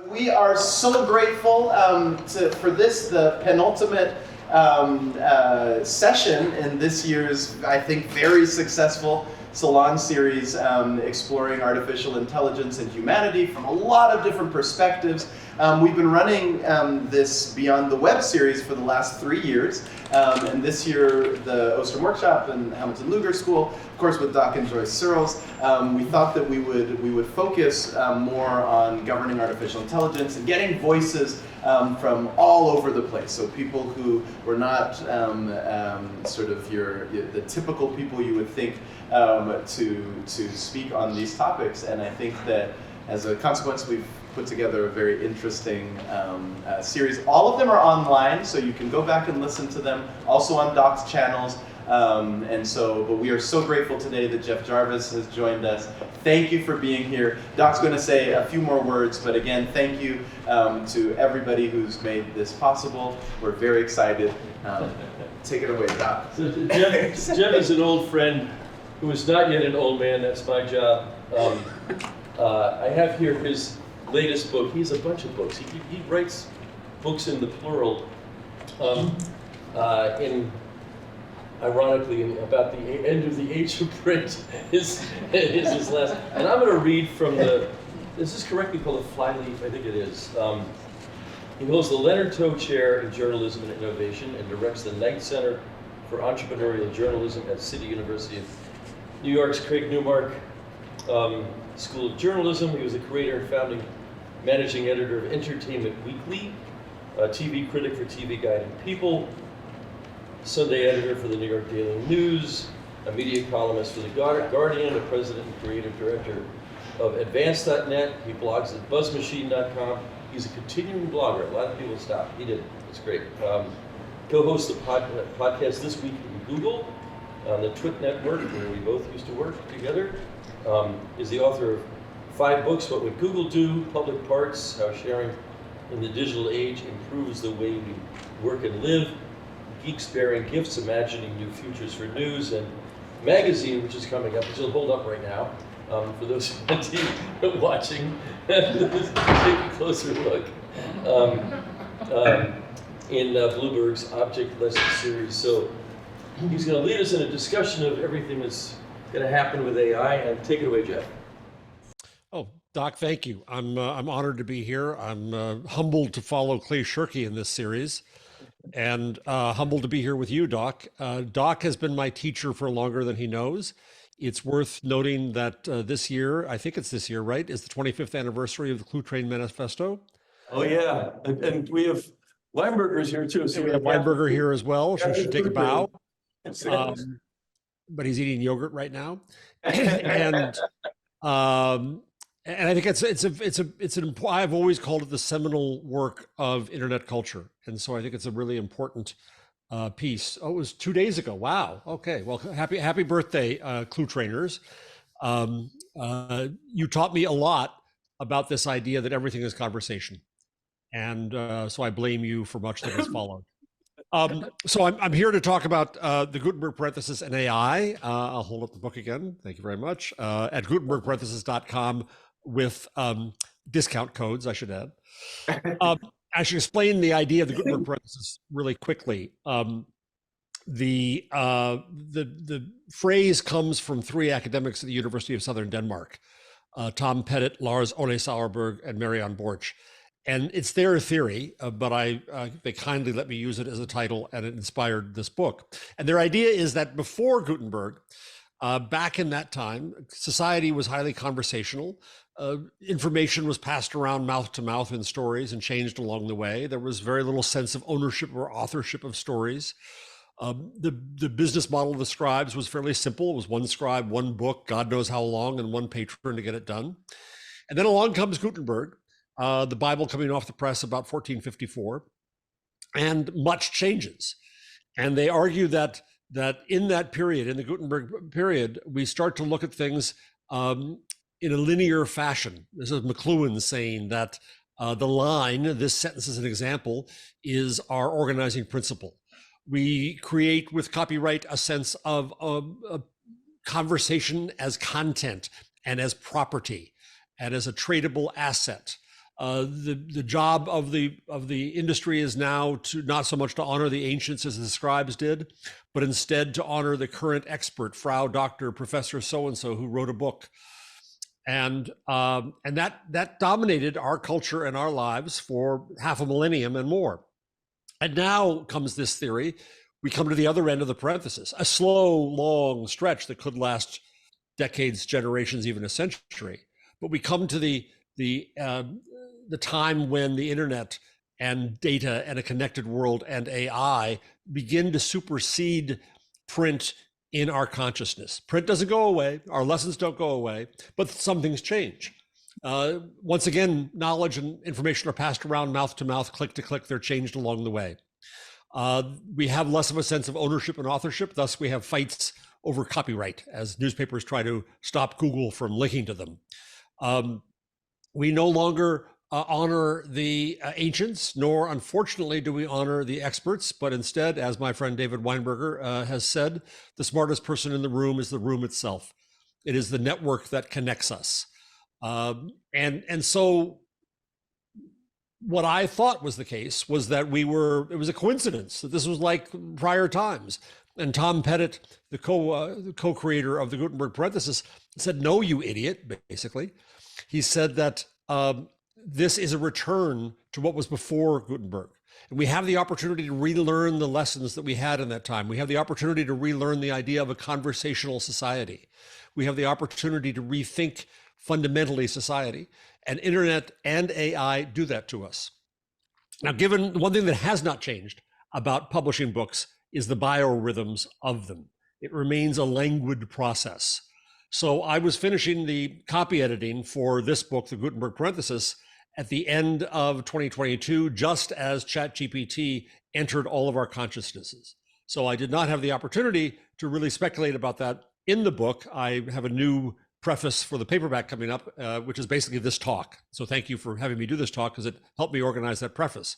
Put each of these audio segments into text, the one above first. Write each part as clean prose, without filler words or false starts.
We are so grateful for this, the penultimate session in this year's, I think, very successful Salon series exploring artificial intelligence and humanity from a lot of different perspectives. We've been running this Beyond the Web series for the last 3 years, and this year the Ostrom Workshop and Hamilton Luger School, of course with Doc and Joyce Searles. We thought that we would focus more on governing artificial intelligence and getting voices from all over the place. So people who were not sort of the typical people you would think to speak on these topics. And I think that as a consequence, we've put together a very interesting series. All of them are online, so you can go back and listen to them, also on Doc's channels. But we are so grateful today that Jeff Jarvis has joined us. Thank you for being here. Doc's going to say a few more words, but again, thank you to everybody who's made this possible. We're very excited. Take it away, Doc. So Jeff is an old friend who is not yet an old man. That's my job. I have here his latest book. He has a bunch of books. He writes books in the plural. Ironically, about the end of the age of print is his last. And I'm going to read from this is correctly called a flyleaf, I think it is. He holds the Leonard Toe Chair in Journalism and Innovation and directs the Knight Center for Entrepreneurial Journalism at City University of New York's Craig Newmark School of Journalism. He was the creator and founding managing editor of Entertainment Weekly, a TV critic for TV Guide and People, Sunday editor for the New York Daily News, a media columnist for the Guardian, a president and creative director of Advance.net. He blogs at buzzmachine.com. He's a continuing blogger. A lot of people stop. He did. It's great. Co-hosts the podcast This Week in Google on the Twit Network, where we both used to work together. Is the author of 5 books, What Would Google Do? Public Parts, How Sharing in the Digital Age Improves the Way We Work and Live, Geeks Bearing Gifts, Imagining New Futures for News, and Magazine, which is coming up, which will hold up right now. For those who are TV watching, take a closer look. In Bloomberg's Object Lesson series. So he's going to lead us in a discussion of everything that's going to happen with AI, and take it away, Jeff. Oh, Doc, thank you. I'm honored to be here. I'm humbled to follow Clay Shirky in this series, and humbled to be here with you, Doc. Doc has been my teacher for longer than he knows. It's worth noting that this year, I think it's this year, right, is the 25th anniversary of the Clue Train Manifesto. Oh yeah, and we have Weinberger's here too. So we have Weinberger here as well. So we should take a bow. But he's eating yogurt right now, and I think I've always called it the seminal work of internet culture, and so I think it's a really important piece. Oh, it was 2 days ago. Wow. Okay. Well, happy birthday, Clue Trainers. You taught me a lot about this idea that everything is conversation, and so I blame you for much that has followed. So I'm here to talk about the Gutenberg Parenthesis and AI. I'll hold up the book again. Thank you very much. At gutenbergparenthesis.com with discount codes, I should add. I should explain the idea of the Gutenberg parenthesis really quickly. The phrase comes from 3 academics at the University of Southern Denmark, Tom Pettit, Lars Ole Sauerberg, and Marianne Borch. And it's their theory, but they kindly let me use it as a title, and it inspired this book. And their idea is that before Gutenberg, back in that time, society was highly conversational. Information was passed around mouth to mouth in stories and changed along the way. There was very little sense of ownership or authorship of stories. The business model of the scribes was fairly simple. It was one scribe, one book, God knows how long, and one patron to get it done. And then along comes Gutenberg, the Bible coming off the press about 1454, and much changes. And they argue that in that period, in the Gutenberg period, we start to look at things in a linear fashion. This is McLuhan saying that the line, this sentence is an example, is our organizing principle. We create with copyright a sense of a conversation as content and as property and as a tradable asset. The job of the industry is now to not so much to honor the ancients as the scribes did, but instead to honor the current expert, Frau, Doctor, Professor so and so, who wrote a book, and that dominated our culture and our lives for half a millennium and more. And now comes this theory. We come to the other end of the parenthesis, a slow, long stretch that could last decades, generations, even a century. But we come to the time when the internet and data and a connected world and AI begin to supersede print in our consciousness. Print doesn't go away, our lessons don't go away, but some things change. Once again, knowledge and information are passed around mouth to mouth, click to click, they're changed along the way. We have less of a sense of ownership and authorship, thus we have fights over copyright as newspapers try to stop Google from linking to them. We no longer honor the ancients, nor unfortunately do we honor the experts, but instead, as my friend David Weinberger has said, the smartest person in the room is the room itself. It is the network that connects us. And so what I thought was the case was that it was a coincidence that this was like prior times. And Tom Pettit, the co-creator of the Gutenberg Parenthesis, said, "No, you idiot," basically. He said that this is a return to what was before Gutenberg. And we have the opportunity to relearn the lessons that we had in that time. We have the opportunity to relearn the idea of a conversational society. We have the opportunity to rethink fundamentally society. And internet and AI do that to us. Now, given one thing that has not changed about publishing books is the biorhythms of them. It remains a languid process. So I was finishing the copy editing for this book, the Gutenberg Parenthesis, at the end of 2022, just as ChatGPT entered all of our consciousnesses. So I did not have the opportunity to really speculate about that in the book. I have a new preface for the paperback coming up, which is basically this talk. So thank you for having me do this talk, because it helped me organize that preface.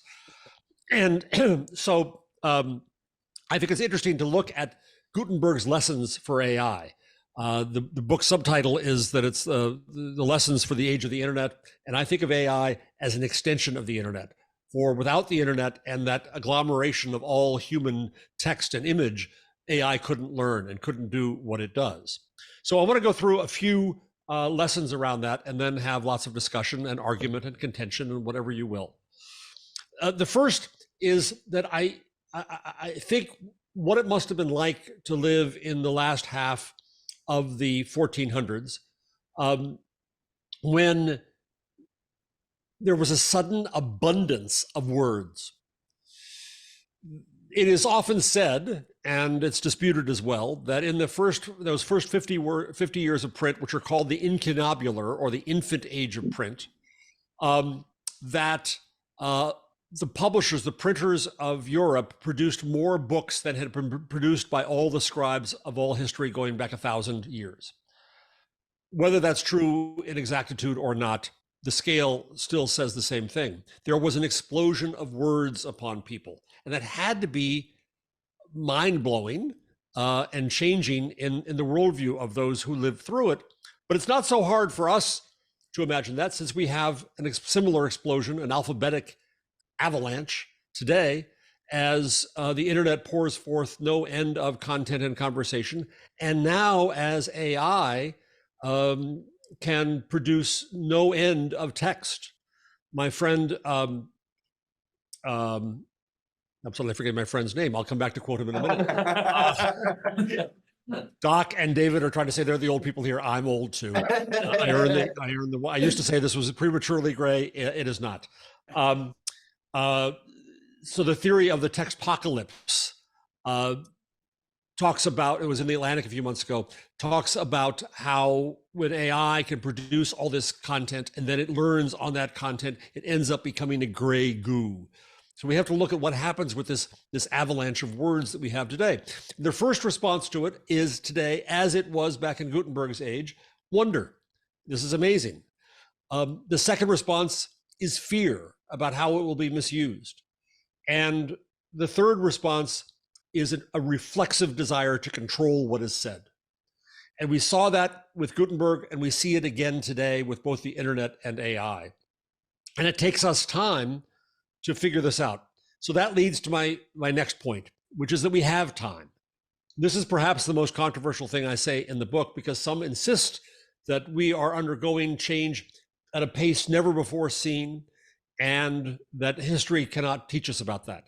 And so I think it's interesting to look at Gutenberg's lessons for AI. The book subtitle is that it's the lessons for the age of the internet. And I think of AI as an extension of the internet. For without the internet and that agglomeration of all human text and image, AI couldn't learn and couldn't do what it does. So I want to go through a few lessons around that and then have lots of discussion and argument and contention and whatever you will. The first is that I think what it must have been like to live in the last half of the 1400s, when there was a sudden abundance of words. It is often said, and it's disputed as well, that in those first 50 years of print, which are called the incunabular or the infant age of print, that the publishers, the printers of Europe, produced more books than had been produced by all the scribes of all history going back 1,000 years. Whether that's true in exactitude or not, the scale still says the same thing. There was an explosion of words upon people, and that had to be mind-blowing and changing in the worldview of those who lived through it. But it's not so hard for us to imagine that, since we have a similar explosion, an alphabetic avalanche today, as the internet pours forth no end of content and conversation. And now as AI can produce no end of text. My friend, I'm suddenly forgetting my friend's name. I'll come back to quote him in a minute. Doc and David are trying to say they're the old people here. I'm old too. I used to say this was prematurely gray. It is not. So the theory of the textpocalypse talks about, it was in the Atlantic a few months ago, talks about how when AI can produce all this content and then it learns on that content, it ends up becoming a gray goo. So we have to look at what happens with this avalanche of words that we have today. The first response to it is today, as it was back in Gutenberg's age, wonder. This is amazing. The second response is fear about how it will be misused. And the third response is a reflexive desire to control what is said. And we saw that with Gutenberg, and we see it again today with both the internet and AI. And it takes us time to figure this out. So that leads to my next point, which is that we have time. This is perhaps the most controversial thing I say in the book, because some insist that we are undergoing change at a pace never before seen, and that history cannot teach us about that.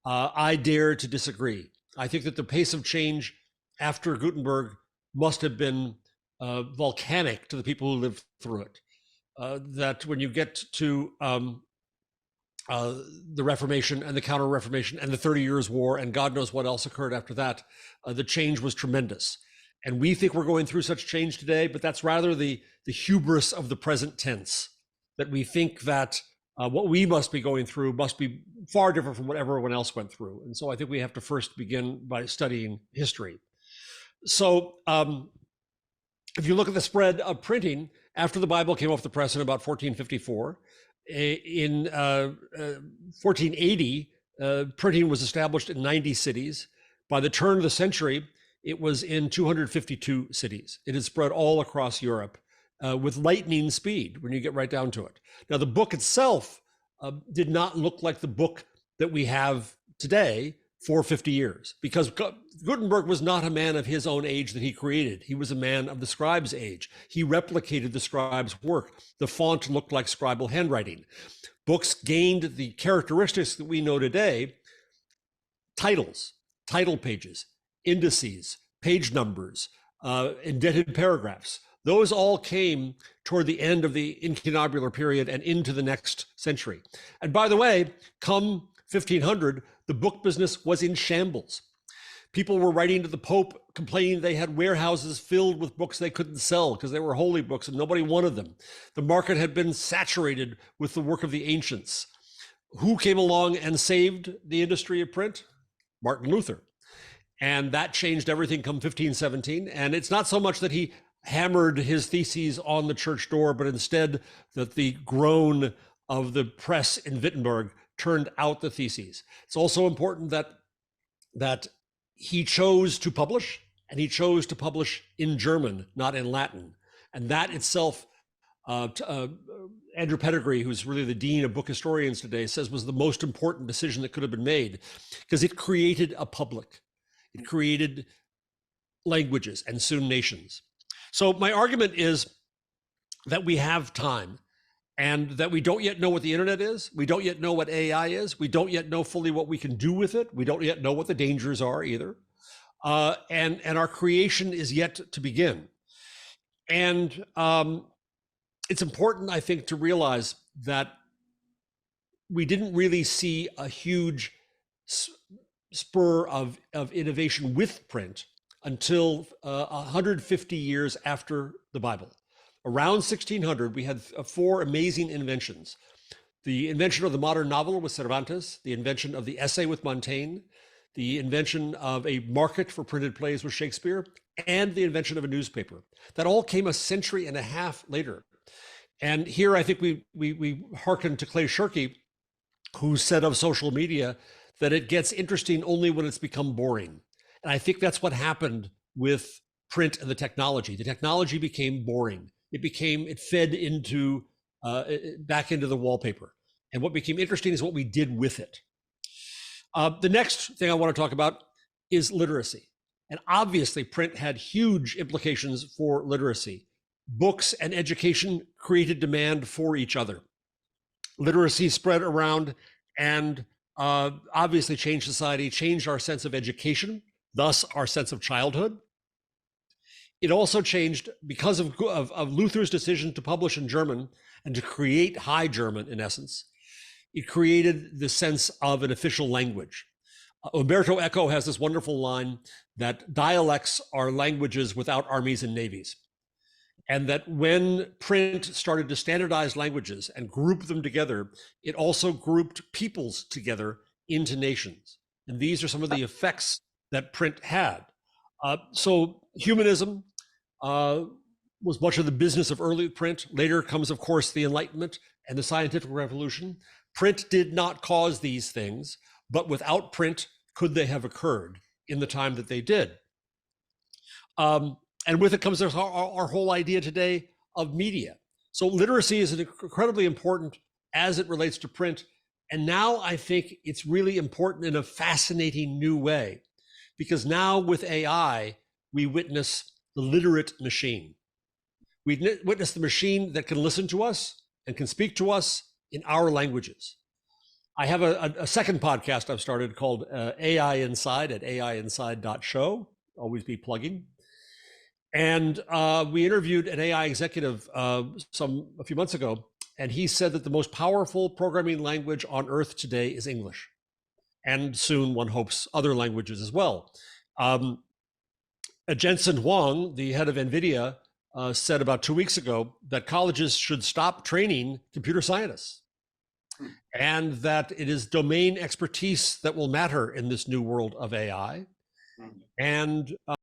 I dare to disagree. I think that the pace of change after Gutenberg must have been volcanic to the people who lived through it. That when you get to the Reformation and the Counter-Reformation and the 30 Years' War and God knows what else occurred after that, the change was tremendous. And we think we're going through such change today, but that's rather the hubris of the present tense, that we think that what we must be going through must be far different from what everyone else went through. And so I think we have to first begin by studying history. So if you look at the spread of printing, after the Bible came off the press in about 1454, in 1480, printing was established in 90 cities. By the turn of the century, it was in 252 cities. It had spread all across Europe with lightning speed when you get right down to it. Now, the book itself did not look like the book that we have today for 50 years, because Gutenberg was not a man of his own age that he created. He was a man of the scribe's age. He replicated the scribe's work. The font looked like scribal handwriting. Books gained the characteristics that we know today: titles, title pages, indices, page numbers, indented paragraphs. Those all came toward the end of the incunabular period and into the next century. And by the way, come 1500, the book business was in shambles. People were writing to the Pope complaining they had warehouses filled with books they couldn't sell because they were holy books and nobody wanted them. The market had been saturated with the work of the ancients. Who came along and saved the industry of print? Martin Luther. And that changed everything come 1517. And it's not so much that he hammered his theses on the church door, but instead that the groan of the press in Wittenberg turned out the theses. It's also important that he chose to publish, and he chose to publish in German, not in Latin. And that itself, Andrew Pettigrew, who's really the dean of book historians today, says was the most important decision that could have been made, because it created a public. It created languages and soon nations. So my argument is that we have time, and that we don't yet know what the internet is. We don't yet know what AI is. We don't yet know fully what we can do with it. We don't yet know what the dangers are either. And our creation is yet to begin. And it's important, I think, to realize that we didn't really see a huge spur of innovation with print until 150 years after the Bible. Around 1600, we had four amazing inventions. The invention of the modern novel with Cervantes, the invention of the essay with Montaigne, the invention of a market for printed plays with Shakespeare, and the invention of a newspaper. That all came a century and a half later. And here I think we hearken to Clay Shirky, who said of social media that it gets interesting only when it's become boring. And I think that's what happened with print and the technology. The technology became boring. It fed into, back into the wallpaper. And what became interesting is what we did with it. The next thing I want to talk about is literacy. And obviously print had huge implications for literacy. Books and education created demand for each other. Literacy spread around and obviously changed society, changed our sense of education, thus our sense of childhood. It also changed because of Luther's decision to publish in German and to create High German, in essence. It created the sense of an official language. Umberto Eco has this wonderful line that dialects are languages without armies and navies. And that when print started to standardize languages and group them together, it also grouped peoples together into nations. And these are some of the effects that print had. So humanism was much of the business of early print. Later comes, of course, the Enlightenment and the scientific revolution. Print did not cause these things, but without print, could they have occurred in the time that they did? And with it comes our whole idea today of media. So literacy is an incredibly important as it relates to print. And now I think it's really important in a fascinating new way, because now with AI, we witness the literate machine. We witness the machine that can listen to us and can speak to us in our languages. I have a second podcast I've started called AI Inside at aiinside.show. Always be plugging. And we interviewed an AI executive a few months ago, and he said that the most powerful programming language on earth today is English. And soon, one hopes, other languages as well. Jensen Huang, the head of NVIDIA, said about 2 weeks ago that colleges should stop training computer scientists, and that it is domain expertise that will matter in this new world of AI. And